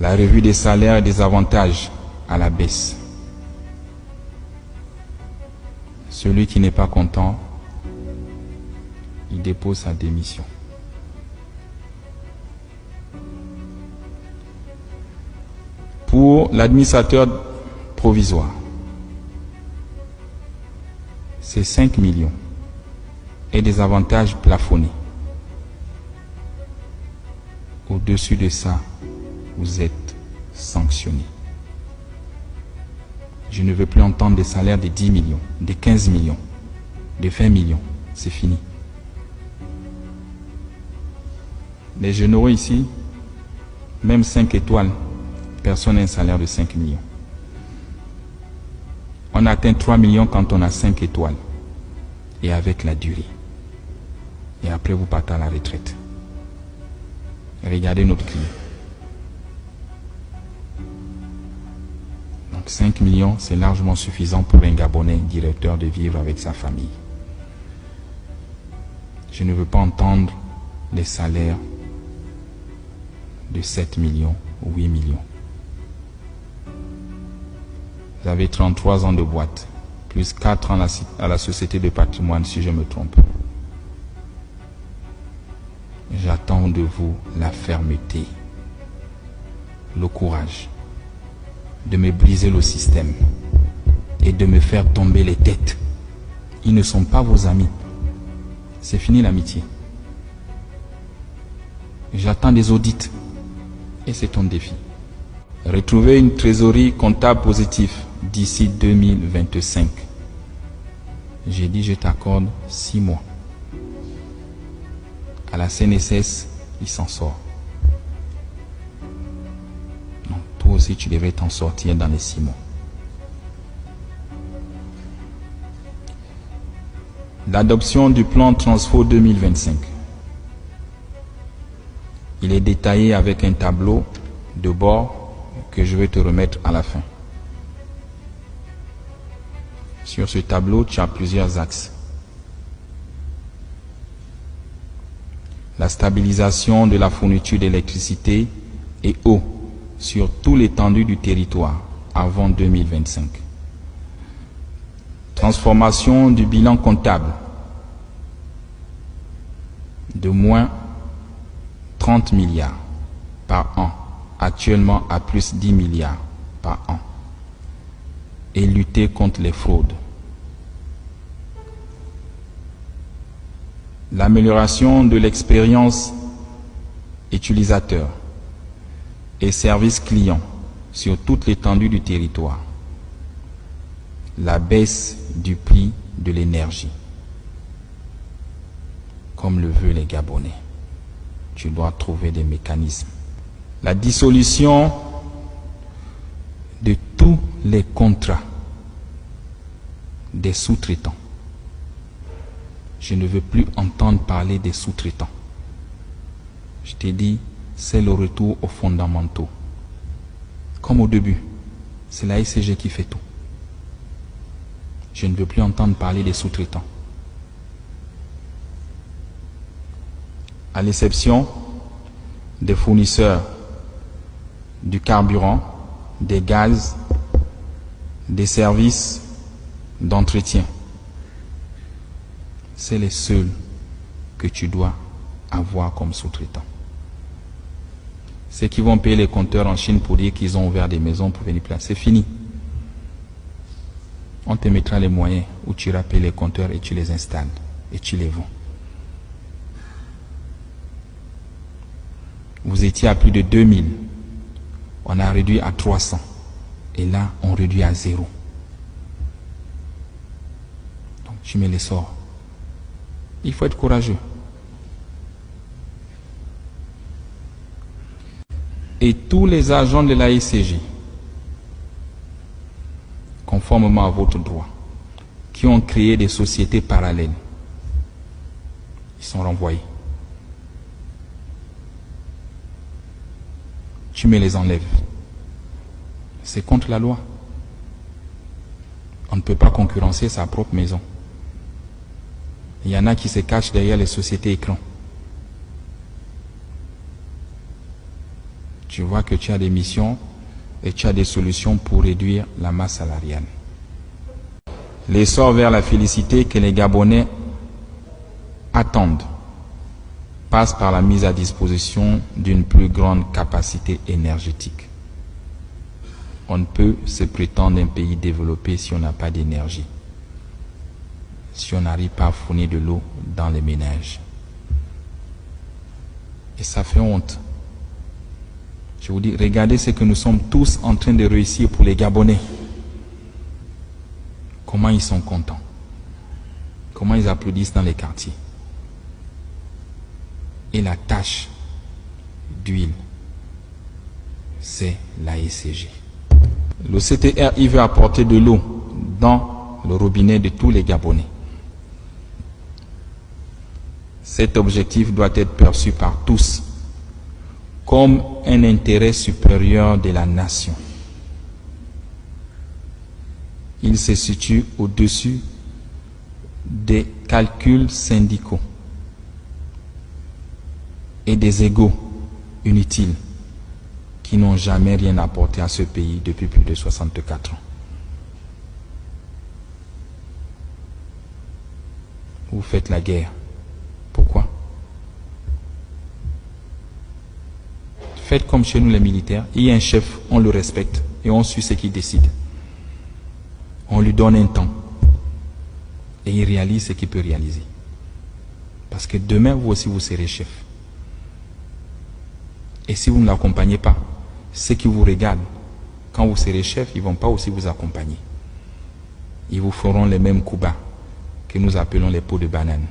La revue des salaires et des avantages à la baisse. Celui qui n'est pas content, il dépose sa démission. Pour l'administrateur provisoire, c'est 5 millions et des avantages plafonnés. Au-dessus de ça, vous êtes sanctionné. Je ne veux plus entendre des salaires de 10 millions, de 15 millions, de 20 millions. C'est fini. Les généraux ici, même 5 étoiles, personne n'a un salaire de 5 millions. On atteint 3 millions quand on a 5 étoiles. Et avec la durée. Et après, vous partez à la retraite. Regardez notre client. Donc 5 millions, c'est largement suffisant pour un Gabonais directeur de vivre avec sa famille. Je ne veux pas entendre les salaires de 7 millions ou 8 millions. Vous avez 33 ans de boîte, plus 4 ans à la société de patrimoine, si je me trompe. J'attends de vous la fermeté, le courage de me briser le système et de me faire tomber les têtes. Ils ne sont pas vos amis. C'est fini l'amitié. J'attends des audits et c'est ton défi. Retrouver une trésorerie comptable positive d'ici 2025. J'ai dit je t'accorde 6 mois. À la CNSS, il s'en sort. Donc toi aussi tu devrais t'en sortir dans les 6 mois. L'adoption du plan Transfo 2025. Il est détaillé avec un tableau de bord que je vais te remettre à la fin. Sur ce tableau, tu as plusieurs axes. La stabilisation de la fourniture d'électricité et eau sur tout l'étendue du territoire avant 2025. Transformation du bilan comptable de moins 30 milliards par an, actuellement à plus 10 milliards par an, et lutter contre les fraudes. L'amélioration de l'expérience utilisateur et service client sur toute l'étendue du territoire. La baisse du prix de l'énergie, comme le veulent les Gabonais. Tu dois trouver des mécanismes. La dissolution de tous les contrats des sous-traitants. Je ne veux plus entendre parler des sous-traitants. Je t'ai dit, c'est le retour aux fondamentaux. Comme au début, c'est la ICG qui fait tout. Je ne veux plus entendre parler des sous-traitants. À l'exception des fournisseurs du carburant, des gaz, des services d'entretien. C'est les seuls que tu dois avoir comme sous-traitants. Ceux qui vont payer les compteurs en Chine pour dire qu'ils ont ouvert des maisons pour venir placer, c'est fini. On te mettra les moyens où tu iras payer les compteurs et tu les installes et tu les vends. Vous étiez à plus de 2000. On a réduit à 300. Et là, on réduit à 0. Donc, tu mets les sorts. Il faut être courageux. Et tous les agents de la ICG, conformément à votre droit, qui ont créé des sociétés parallèles, ils sont renvoyés. Tu me les enlèves. C'est contre la loi. On ne peut pas concurrencer sa propre maison. Il y en a qui se cachent derrière les sociétés écrans. tu vois que tu as des missions et tu as des solutions pour réduire la masse salariale. L'essor vers la félicité que les Gabonais attendent passe par la mise à disposition d'une plus grande capacité énergétique. On ne peut se prétendre un pays développé si on n'a pas d'énergie, si on n'arrive pas à fournir de l'eau dans les ménages. Et ça fait honte. Je vous dis, regardez ce que nous sommes tous en train de réussir pour les Gabonais. Comment ils sont contents. Comment ils applaudissent dans les quartiers. Et la tâche d'huile, c'est la ECG. Le CTR, il veut apporter de l'eau dans le robinet de tous les Gabonais. Cet objectif doit être perçu par tous comme un intérêt supérieur de la nation. Il se situe au-dessus des calculs syndicaux et des égos inutiles qui n'ont jamais rien apporté à ce pays depuis plus de 64 ans. Vous faites la guerre. Pourquoi? Faites comme chez nous les militaires. Il y a un chef, on le respecte et on suit ce qu'il décide. On lui donne un temps et il réalise ce qu'il peut réaliser. Parce que demain, vous aussi, vous serez chef. Et si vous ne l'accompagnez pas, ceux qui vous regardent, quand vous serez chef, ils ne vont pas aussi vous accompagner. Ils vous feront les mêmes coups bas que nous appelons les pots de banane.